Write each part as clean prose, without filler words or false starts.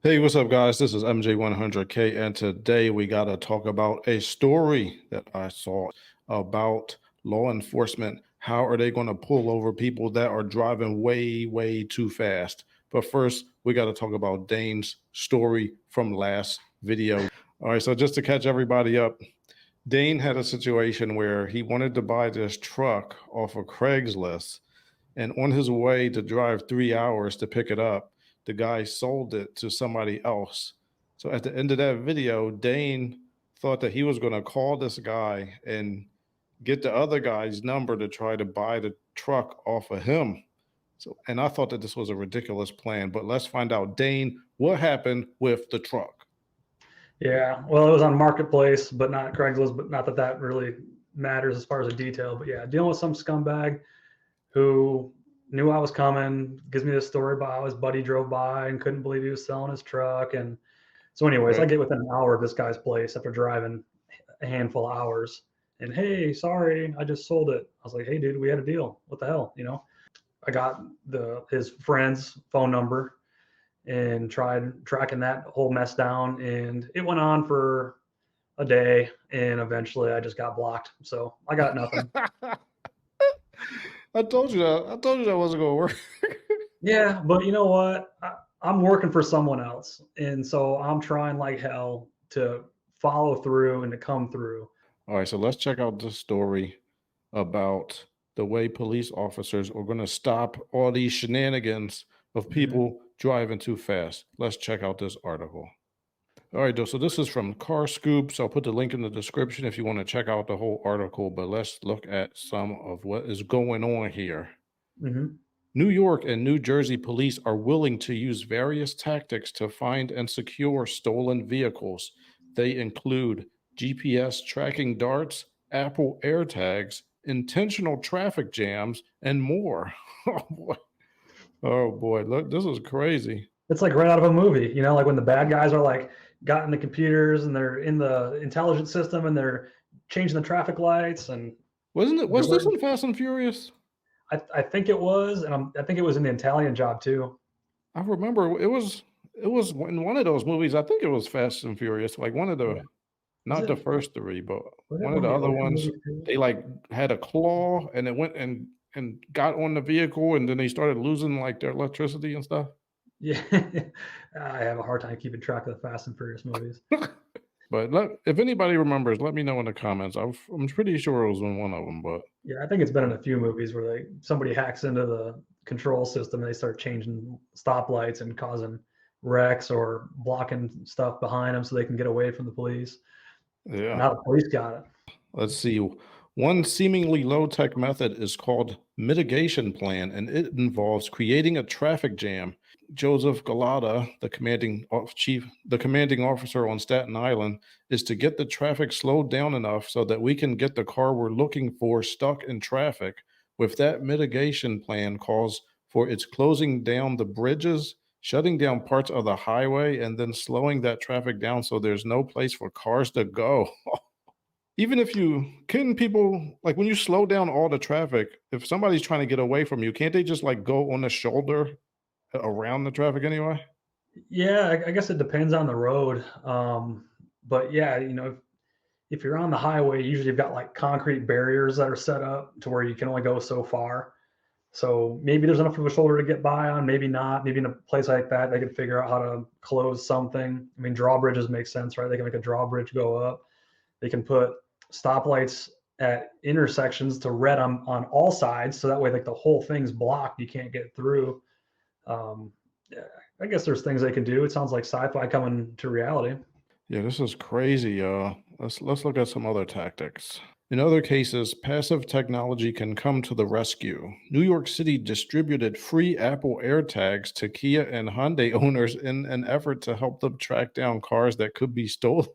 Hey, what's up, guys? This is MJ100K, and today we got to talk about a story that I saw about law enforcement. How are they going to pull over people that are driving way, way too fast? But first, we got to talk about Dane's story from last video. All right, so just to catch everybody up, Dane had a situation where he wanted to buy this truck off of Craigslist, and on his way to drive 3 hours to pick it up, the guy sold it to somebody else. So at the end of that video, Dane thought that he was going to call this guy and get the other guy's number to try to buy the truck off of him. So, and I thought that this was a ridiculous plan, but let's find out. Dane, what happened with the truck? Yeah, well, it was on Marketplace, but not Craigslist. But not that that really matters as far as the detail. But yeah, dealing with some scumbag who knew I was coming. Gives me this story about how his buddy drove by and couldn't believe he was selling his truck. And so, anyways, I Right. get within an hour of this guy's place after driving a handful of hours. And hey, sorry, I just sold it. I was like, hey, dude, we had a deal. What the hell, you know? I got his friend's phone number and tried tracking that whole mess down. And it went on for a day, and eventually I just got blocked. So I got nothing. I told you that. I told you that wasn't going to work. Yeah, but you know what? I'm working for someone else, and so I'm trying like hell to follow through and to come through. All right, so let's check out this story about the way police officers are going to stop all these shenanigans of Mhm. people driving too fast. Let's check out this article. All right, so this is from Car Scoops. I'll put the link in the description if you want to check out the whole article, but let's look at some of what is going on here. Mhm. New York and New Jersey police are willing to use various tactics to find and secure stolen vehicles. They include GPS tracking darts, Apple AirTags, intentional traffic jams, and more. Oh boy. Oh boy. Look, this is crazy. It's like right out of a movie, you know, like when the bad guys are like got in the computers and they're in the intelligence system and they're changing the traffic lights and Wasn't it? they're Was this worried. in Fast and Furious? I think it was, and I think it was in the Italian Job too. I remember it was in one of those movies. I think it was Fast and Furious, like one of Yeah. the Was not it the first three, but was it one of one the of the other Ocean ones, movies too? they like had a claw and it went and got on the vehicle and then they started losing like their electricity and stuff. Yeah. I have a hard time keeping track of the Fast and Furious movies. But if anybody remembers, let me know in the comments. I'm pretty sure it was in one of them, but Yeah, I think it's been in a few movies where somebody hacks into the control system and they start changing stoplights and causing wrecks or blocking stuff behind them so they can get away from the police. yeah. Now the police got it. Let's see. One seemingly low tech method is called mitigation plan, and it involves creating a traffic jam. Joseph Galata, the commanding officer on Staten Island, is to get the traffic slowed down enough so that we can get the car we're looking for stuck in traffic. With that mitigation plan calls for its closing down the bridges, shutting down parts of the highway, and then slowing that traffic down so there's no place for cars to go. Even if you can people like when you slow down all the traffic, if somebody's trying to get away from you, can't they just like go on the shoulder around the traffic anyway? Yeah, I guess it depends on the road. But yeah, you know, if you're on the highway, usually you've got like concrete barriers that are set up to where you can only go so far. So maybe there's enough of a shoulder to get by on, maybe not. Maybe in a place like that, they could figure out how to close something. I mean, drawbridges make sense, right? They can make a drawbridge go up. They can put stoplights at intersections to red on all sides, so that way, like the whole thing's blocked, you can't get through. Yeah, I guess there's things they can do. It sounds like sci-fi coming to reality. Yeah, this is crazy. Let's look at some other tactics. In other cases, passive technology can come to the rescue. New York City distributed free Apple AirTags to Kia and Hyundai owners in an effort to help them track down cars that could be stolen.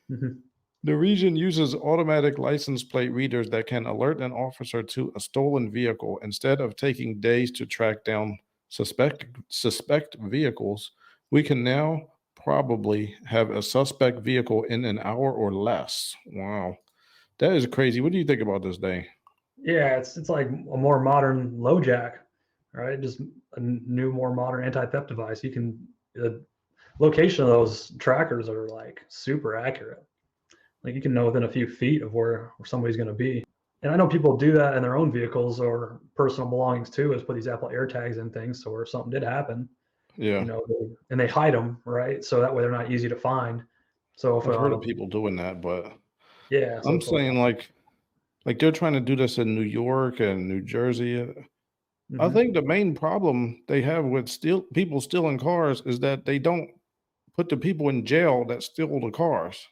Mhm. The region uses automatic license plate readers that can alert an officer to a stolen vehicle instead of taking days to track down suspect vehicles. We can now probably have a suspect vehicle in an hour or less. Wow. That is crazy. What do you think about this day? Yeah, it's like a more modern LoJack, right? Just a new, more modern anti-theft device. You can location of those trackers are like super accurate. Like you can know within a few feet of where somebody's going to be. And I know people do that in their own vehicles or personal belongings too, is put these Apple AirTags and things. So if something did happen, Yeah, and they hide them, right? So that way they're not easy to find. So if, I've heard of people doing that, but yeah, so I'm if like, saying like they're trying to do this in New York and New Jersey. I mhm, think the main problem they have with people stealing cars is that they don't put the people in jail that steal the cars.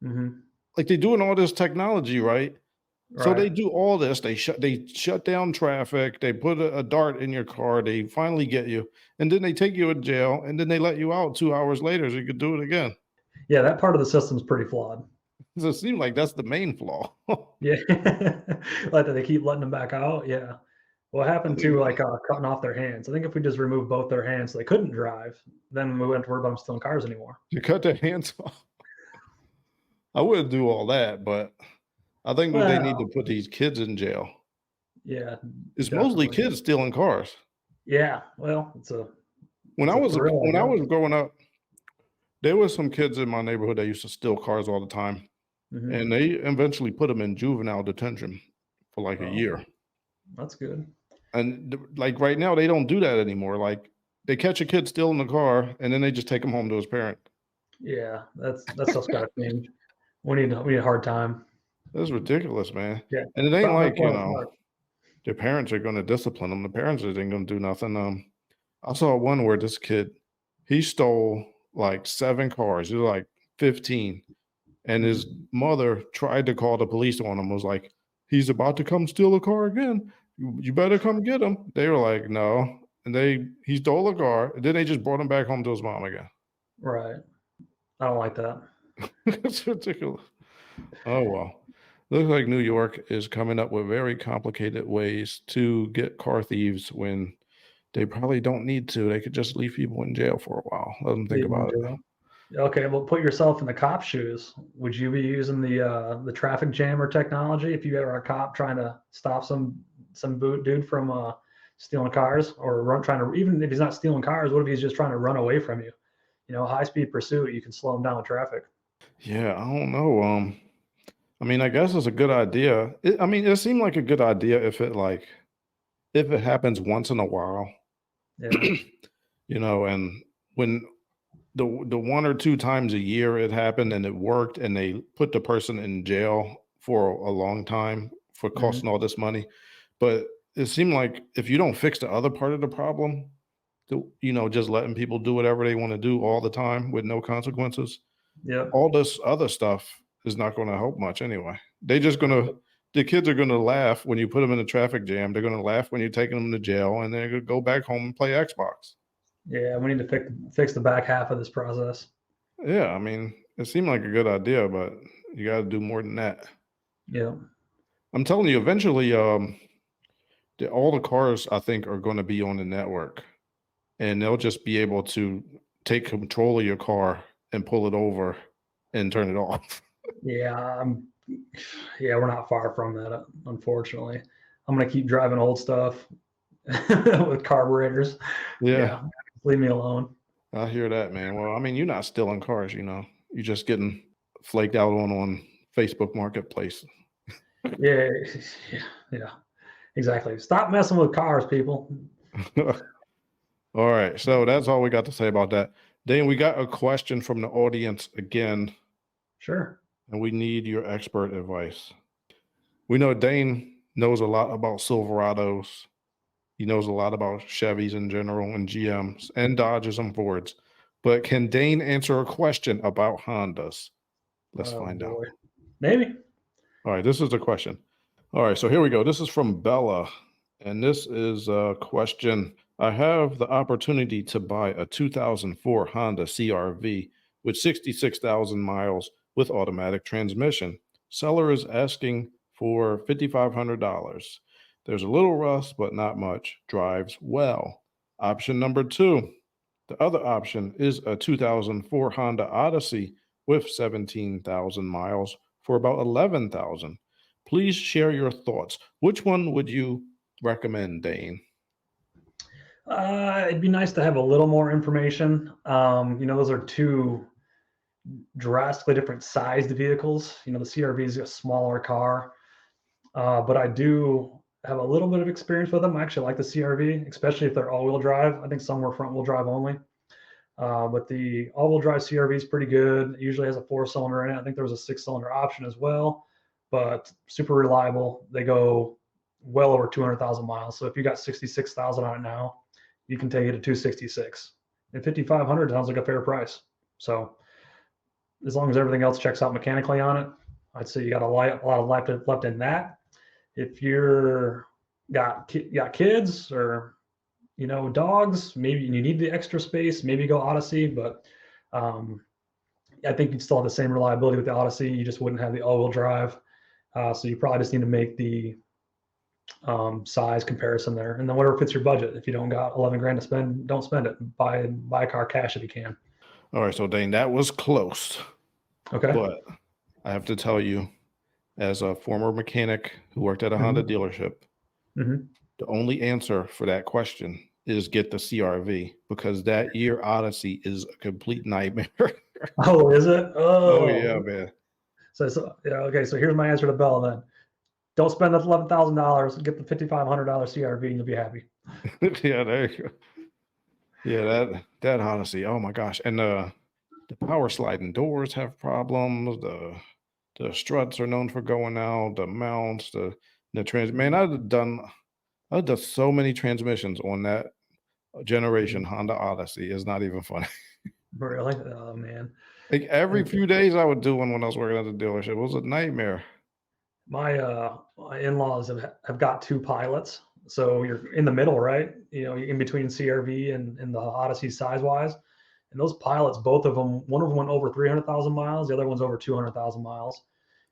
mhm, Like they're doing all this technology, right? So right. they do all this. They shut down traffic. They put a dart in your car. They finally get you, and then they take you to jail, and then they let you out 2 hours later, so you could do it again. Yeah, that part of the system's pretty flawed. So it seems like that's the main flaw. Yeah. Like that they keep letting them back out. Yeah. What I happened to think like cutting off their hands? I think if we just remove both their hands so they couldn't drive, then we wouldn't have to worry about them stealing cars anymore. you cut their hands off. I wouldn't do all that, but I think that they need to Well, put these kids in jail. yeah, It's mostly definitely. kids stealing cars. Yeah. Well, When it's I a was thrill, I when I guess. was growing up, there was some kids in my neighborhood that used to steal cars all the time, Hmm. and they eventually put them in juvenile detention for like a Oh, year. that's good. And like right now, they don't do that anymore. Like they catch a kid stealing the car, and then they just take him home to his parent. Yeah, that stuff's got to change. We need a hard time. That's ridiculous, man. Yeah, And it ain't stop like messing with our cars. their parents are going to discipline them. The parents ain't going to do nothing. I saw one where this kid he stole like 7 cars. He was like 15, and his Mhm. mother tried to call the police on him. Was like, he's about to come steal a car again. You better come get him. They were like, no, and he stole a car. And then they just brought him back home to his mom again. Right. I don't like that. It's ridiculous. Oh well. Looks like New York is coming up with very complicated ways to get car thieves when they probably don't need to. They could just leave people in jail for a while. Let them think Leave 'em in about it. jail. Okay, well, put yourself in the cop's shoes. Would you be using the traffic jammer technology if you were a cop trying to stop some boot dude from stealing cars or trying to, even if he's not stealing cars, what if he's just trying to run away from you? High speed pursuit, you can slow him down with traffic. Yeah, I don't know. I mean, I guess it's a good idea. I mean, it seemed like a good idea if it happens once in a while, Yeah. and when the 1 or 2 times a year it happened and it worked and they put the person in jail for a long time for Hmm. costing all this money. But it seemed like if you don't fix the other part of the problem, just letting people do whatever they want to do all the time with no consequences, Yep. all this other stuff is not going to help much anyway. The kids are going to laugh when you put them in a traffic jam. They're going to laugh when you're taking them to jail, and they're going to go back home and play Xbox. Yeah, we need to fix the back half of this process. Yeah, I mean, it seemed like a good idea, but you got to do more than that. Yeah. I'm telling you, eventually, all the cars I think are going to be on the network, and they'll just be able to take control of your car and pull it over and turn it off. Yeah, yeah, we're not far from that, unfortunately. I'm gonna keep driving old stuff with carburetors. Yeah, Yeah, leave me alone. I hear that, man. Well, I mean, you're not stealing cars, you're just getting flaked out on Facebook Marketplace. Yeah, yeah, yeah, exactly. Stop messing with cars, people. All right, so that's all we got to say about that. Dane, we got a question from the audience again, Sure. and we need your expert advice. We know Dane knows a lot about Silverados. He knows a lot about Chevys in general and GMs and Dodges and Fords. But can Dane answer a question about Hondas? Let's Oh find out. boy. Maybe. All right, this is the question. All right, so here we go. This is from Bella, and this is a question. I have the opportunity to buy a 2004 Honda CRV with 66,000 miles with automatic transmission. Seller is asking for $5,500. There's a little rust, but not much. Drives well. Option number two. The other option is a 2004 Honda Odyssey with 17,000 miles for about 11,000. Please share your thoughts. Which one would you recommend, Dane? It'd be nice to have a little more information. Those are two drastically different sized vehicles. The CRV is a smaller car, but I do have a little bit of experience with them. I actually like the CRV, especially if they're all-wheel drive. I think some were front-wheel drive only, but the all-wheel drive CRV is pretty good. It usually has a four-cylinder in it. I think there was a six-cylinder option as well, but super reliable. They go well over 200,000 miles. So if you got 66,000 on it now, you can take it to 266. And 5,500 sounds like a fair price. So as long as everything else checks out mechanically on it, I'd say you got a lot of life left in that. If you're got kids or dogs, maybe you need the extra space, maybe go Odyssey, but I think you'd still have the same reliability with the Odyssey. You just wouldn't have the all-wheel drive. So you probably just need to make the size comparison there, and then whatever fits your budget. If you don't got 11 grand to spend, don't spend it. Buy a car cash if you can. All right, so Dane, that was close, Okay. but I have to tell you, as a former mechanic who worked at a Honda dealership, the only answer for that question is get the CRV, because that year Odyssey is a complete nightmare. Oh, is it? Oh yeah, man. So yeah, okay. So here's my answer to Bell then. Don't spend the $11,000. Get the $5,500 CRV, and you'll be happy. Yeah, there you go. Yeah, that Odyssey. Oh my gosh, and the power sliding doors have problems. The struts are known for going out. The mounts, the trans. Man, I've done so many transmissions on that generation Honda Odyssey. It's not even funny. Really? Oh man. Like every few days, I would do one when I was working at the dealership. It was a nightmare. My in-laws have got two pilots, so you're in the middle, right? You're in between CRV and the Odyssey size-wise. And those pilots, both of them, one of them went over 300,000 miles, the other one's over 200,000 miles,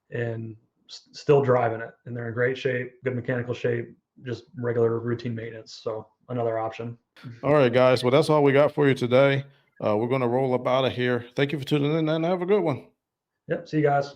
and still driving it. And they're in great shape, good mechanical shape, just regular routine maintenance. So another option. All right, guys. Well, that's all we got for you today. We're going to roll up out of here. Thank you for tuning in, and have a good one. Yep. See you guys.